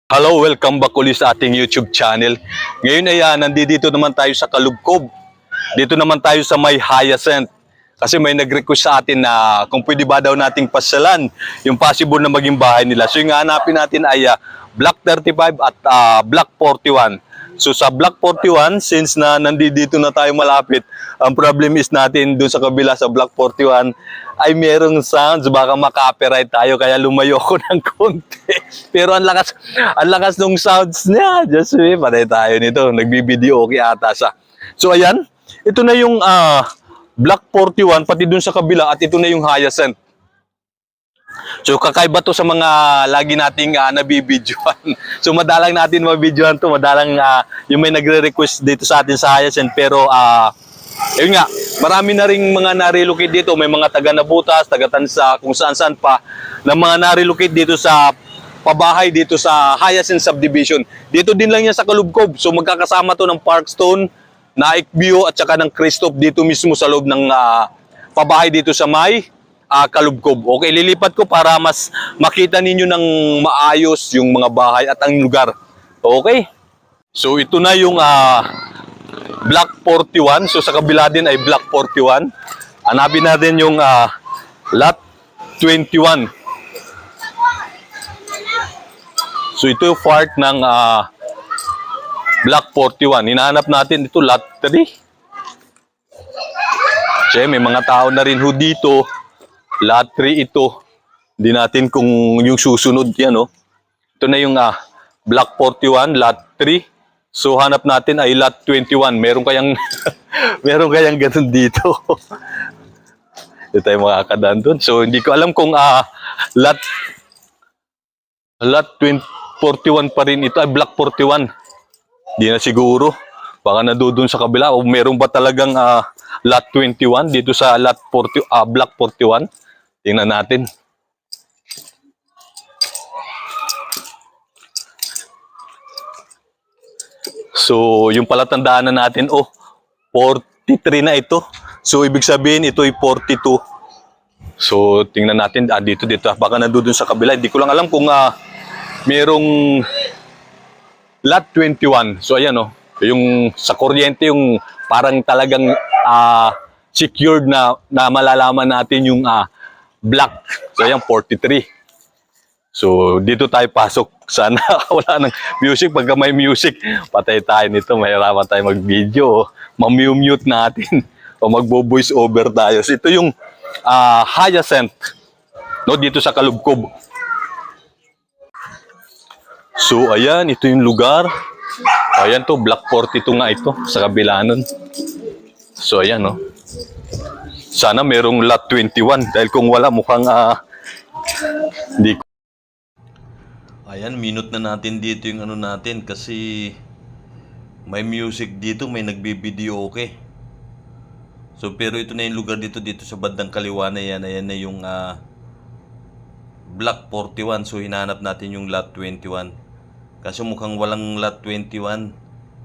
Hello, welcome back ulit sa ating YouTube channel. Ngayon ay nandito naman tayo sa Kalubkob. Dito naman tayo sa may Hyacinth. Kasi may nag-request sa atin na kung pwede ba daw nating pasyalan yung possible na maging bahay nila. So yung hanapin natin ay Block 35 at Block 41. So sa Block 41, since na nandito na tayo malapit, ang problem is natin doon sa kabila sa Block 41 ay merong sounds, baka maka-copyright tayo kaya lumayo ko ng konti. Pero ang lakas ng sounds niya. Just wait, patay tayo nito. Nagbibideo okay ata sa. So ayan, ito na yung Block 41 pati doon sa kabila at ito na yung Hyacinth. So kakaiba to sa mga lagi nating nabibidyohan. So madalang natin mabidyohan to, madalang yung may nagre-request dito sa atin sa Hyacinth. Pero yun nga, marami na ring mga na-relocate dito. May mga taga-Nabutas, taga-Tansa, kung saan-saan pa na mga na-relocate dito sa pabahay dito sa Hyacinth Subdivision. Dito din lang yan sa Kalubkob. So magkakasama to ng Parkstone, Naik View at saka ng Christoph dito mismo sa loob ng pabahay dito sa may Kalubkob. Okay, lilipat ko para mas makita ninyo ng maayos yung mga bahay at ang lugar. Okay? So ito na yung Block 41. So sa kabila din ay Block 41. Hanapin natin yung Lot 21. So ito yung part ng Block 41. Hinahanap natin ito Lot 3. Kasi may mga tao na rin ho dito. Lot 3 ito. Hindi natin kung yung susunod yan. Oh. Ito na yung Block 41, Lot 3. So hanap natin ay Lot 21. Meron kayang meron kayang ganun dito. Ito tayo makakadaan doon. So hindi ko alam kung Lot 41 pa rin ito ay Block 41. Hindi na siguro. Baka nandoon sa kabila o meron ba talagang Lot 21 dito sa Block 41? Tingnan natin. So, yung palatandaan na natin, 43 na ito. So, ibig sabihin, ito ay 42. So, tingnan natin, dito. Baka nandoon sa kabila. Hindi ko lang alam kung merong Lot 21. So, ayan, yung sa kuryente, yung parang talagang secured na malalaman natin yung block. So, ayan, 43. So, dito tayo pasok. Sana wala ng music. Pagka may music, patay tayo nito. Mahirapan tayo mag-video. Ma-mute natin. O magbo-voice over tayo. So, ito yung Hyacinth. No, dito sa Kalubkob. So, ayan. Ito yung lugar. Ayan to. Block 42 nga ito. Sa kabila nun. So, ayan, no. Sana merong Lot 21. Dahil kung wala, mukhang hindi ko. Ayan, minute na natin dito yung natin kasi may music dito, may nagbibideo okay. So pero ito na yung lugar dito sa bandang kaliwa na yan. Ayan na yung Block 41. So hinahanap natin yung Lot 21. Kasi mukhang walang Lot 21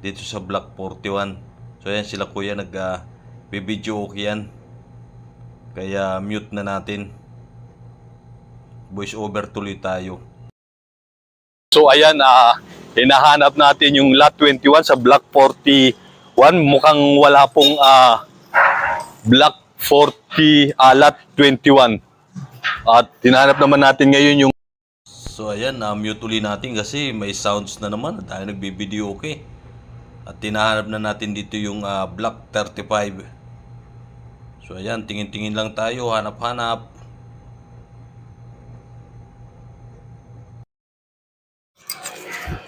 dito sa Block 41. So ayan sila kuya nagbibideo okay yan. Kaya mute na natin. Voice over tuloy tayo. So ayan, hinahanap natin yung Lot 21 sa Block 41. Mukhang wala pong Block 40, Lot 21. At hinahanap naman natin ngayon yung... So ayan, mute ulit natin kasi may sounds na naman. Tayo nagbibideo okay. At hinahanap na natin dito yung Block 35. So ayan, tingin-tingin lang tayo, hanap-hanap.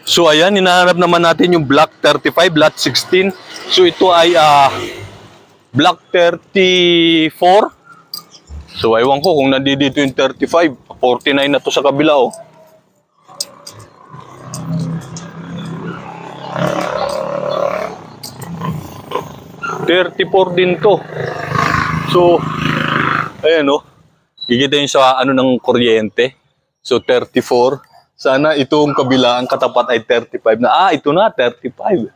So ayan, hinahanap naman natin yung Block 35, Lot 16. So ito ay Block 34. So ewan ko kung nandito yung 35. 49 na to sa kabila, oh. $34 din to. So ayan, oh. Kikita yun sa ng kuryente. So 34. Sana itong kabila, ang katapat ay 35 na. Ito na, 35.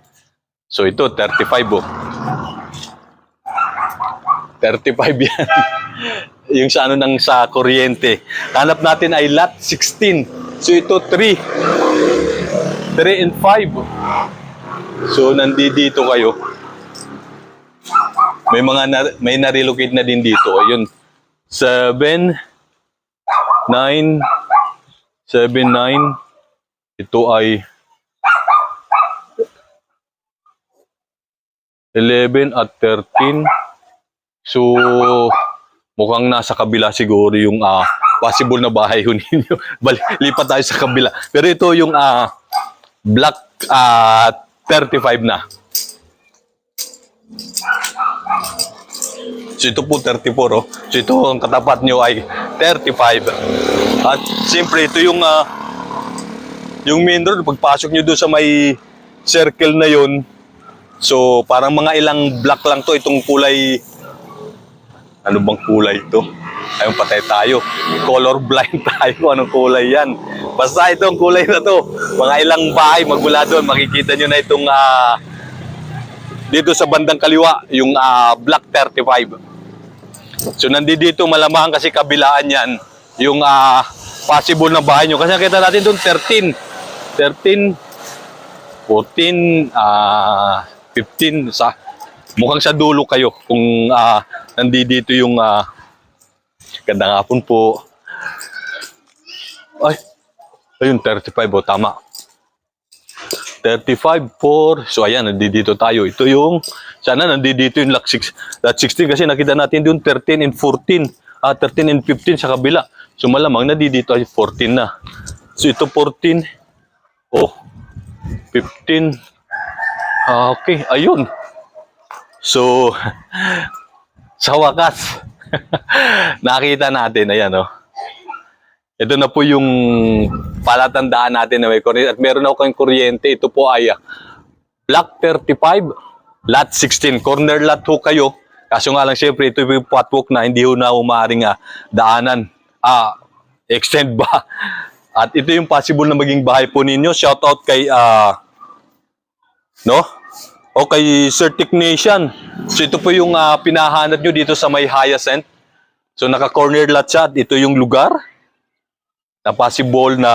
So ito, 35 oh. 35 yan. Yung sa sa kuryente. Hanap natin ay Lot 16. So ito 3. 3 and 5. So, nandito kayo. May na-relocate na din dito. Ayun. 7, 9, 7, 9. Ito ay 11 at 13. So, mukhang nasa kabila siguro yung possible na bahay ho ninyo. Lipat tayo sa kabila. Pero ito yung block 35 na. So ito po 34. Oh. So ito ang katapat nyo ay 35. At siyempre ito yung main road. Pagpasok nyo doon sa may circle na yun. So parang mga ilang block lang to. Itong kulay. Ano bang kulay ito? Ayun, patay tayo. Color blind tayo. Anong kulay yan? Basta itong kulay na to. Mga ilang bahay magmula doon. Makikita nyo na itong dito sa bandang kaliwa. Yung block 35. So nandito malamang kasi kabilaan yan. Yung possible na bahay nyo. Kasi nakita natin doon 13, 14, 15. Mukhang sa dulo kayo kung nandito yung gandang hapon po. Ayun, 35 o, tama. 35, 4. So ayan, nandito tayo. Ito yung, sana nandito yung lot 16 kasi nakita natin doon 13 and 14. 13 and 15 sa kabila. So malamang nandito ay 14 na. So ito 14. 15. Okay, ayun. So, sa wakas, nakita natin, ayan o. Ito na po yung palatandaan natin na may kuryente. At meron ako kayong kuryente. Ito po ay Block 35, Lot 16. Corner lot ho kayo. Kaso nga lang, syempre, ito yung patwalk na hindi ho na umaaring daanan. Extend ba? At ito yung possible na maging bahay po ninyo. Shout out kay, o kay Sir Technician. So ito po yung pinahanap nyo dito sa may Hyacinth. So naka-corner lot siya. Ito yung lugar na possible na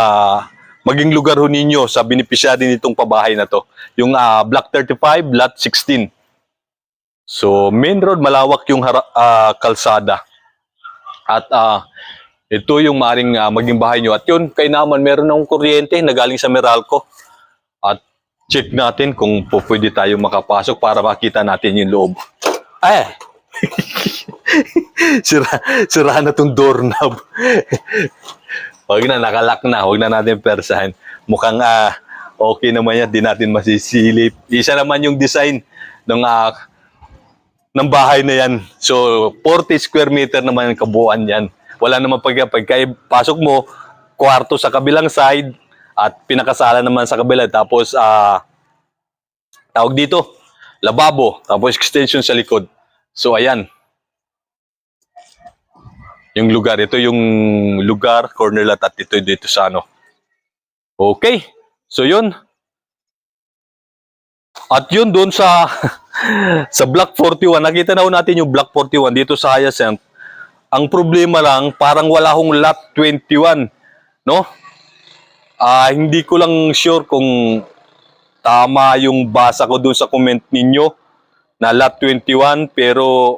maging lugar ho ninyo sa beneficiary nitong pabahay na to. Yung Block 35, Lot 16. So main road, malawak yung kalsada. At ito yung maring maging bahay nyo. At yun, kay naman meron ng kuryente na galing sa Meralco. At check natin kung pwede tayo makapasok para makita natin yung loob. Sira na tong doorknob. Huwag na, nakalock na. Huwag na natin persahan. Mukhang okay naman yan. Di natin masisilip. Isa naman yung design ng bahay na yan. So, 40 square meter naman ang kabuuan yan. Wala naman pagkapasok mo, kwarto sa kabilang side at pinakasala naman sa kabila. Tapos, tawag dito, lababo. Tapos, extension sa likod. So, ayan. Yung lugar, ito yung lugar, corner lot at ito dito sa ano. Okay. So yun. At yun doon sa sa Block 41, nakita na natin yung Block 41 dito sa Hyacinth. Ang problema lang, parang wala hong Lot 21, no? Hindi ko lang sure kung tama yung basa ko doon sa comment ninyo na Lot 21, pero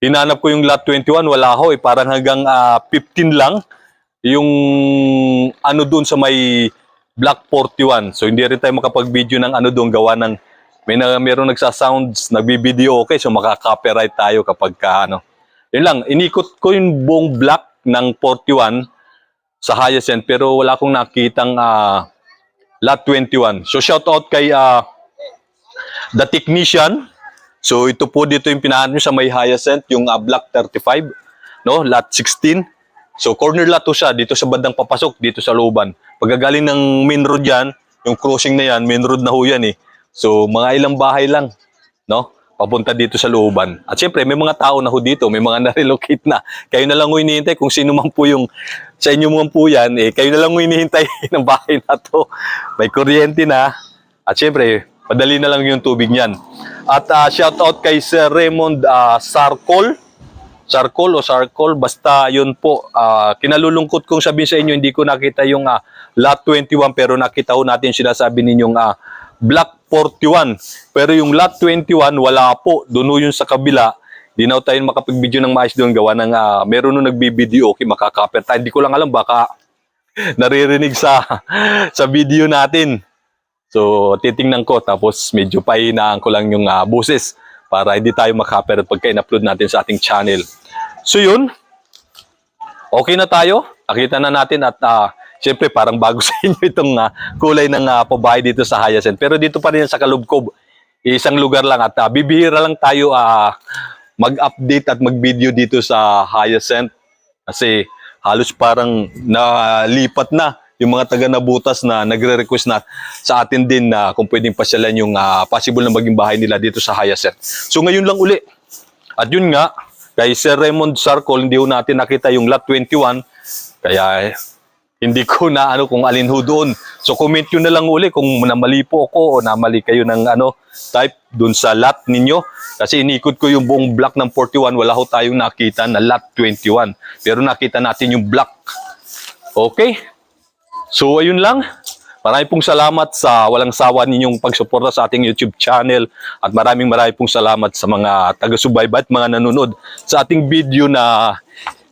hinanap ko yung Lot 21, wala ho. Parang hanggang 15 lang yung ano doon sa may Block 41. So hindi rin tayo makapag-video ng ano doon, gawa ng meron nagsasounds, nagbibideo, okay. So makaka-copyright tayo kapag ano. Yun lang, inikot ko yung buong block ng 41 sa Hyacinth, pero wala akong nakitang Lot 21. So shout out kay The Technician. So ito po dito yung pinahanap nyo sa may Hyacinth, yung Block 35, no? Lot 16. So corner lot to siya, dito sa bandang papasok, dito sa looban. Pagkagaling ng main road yan, yung crossing na yan, main road na ho yan eh. So mga ilang bahay lang, no? Papunta dito sa looban. At syempre, may mga tao na ho dito, may mga na-relocate na. Kayo na lang ho hinihintay kung sino man po yung, sa inyo man po yan, eh, kayo na lang ho hinihintay ng bahay na to. May kuryente na. At syempre, madali na lang yung tubig niyan. At shout out kay Sir Raymond Sarcol, basta yun po. Kinalulungkot kong sabihin sa inyo, hindi ko nakita yung lot 21 pero nakita ho natin sinasabi ninyong block 41. Pero yung lot 21 wala po. Doon ho yung sa kabila. Di na ho tayo makapag-video ng maayos doon gawa ng meron nung nagbibideo, okay, makaka-cover tayo. Hindi ko lang alam, baka naririnig sa video natin. So titingnan ko tapos medyo pahinaan ko lang yung boses para hindi tayo makaper pagka in-upload natin sa ating channel. So yun, okay na tayo. Nakita na natin at syempre parang bago sa inyo itong kulay ng pabahay dito sa Hyacinth. Pero dito pa rin sa Kalubkob, isang lugar lang at bibihira lang tayo mag-update at mag-video dito sa Hyacinth. Kasi halos parang nalipat na yung mga taga-Nabutas na nagre-request na sa atin din na kung pwedeng pasyalan yung possible na maging bahay nila dito sa Hyacinth. So ngayon lang uli. At yun nga, kay Sir Raymond Sarcol, hindi ho natin nakita yung lot 21. Kaya hindi ko na kung alin ho doon. So comment nyo na lang uli kung namali po ako o namali kayo ng type doon sa lot ninyo. Kasi inikot ko yung buong block ng 41, wala ho tayong nakita na lot 21. Pero nakita natin yung block. Okay? So ayun lang. Maraming pong salamat sa walang sawa ninyong pagsuporta sa ating YouTube channel at maraming pong salamat sa mga taga-subaybay at mga nanonood sa ating video na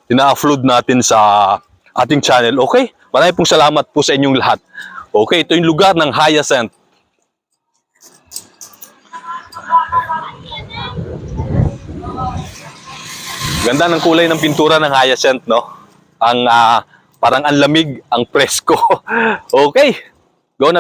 ina-upload natin sa ating channel. Okay? Maraming pong salamat po sa inyong lahat. Okay, ito yung lugar ng Hyacinth. Ganda ng kulay ng pintura ng Hyacinth, no? Ang parang ang lamig, ang presko. Okay. Go na.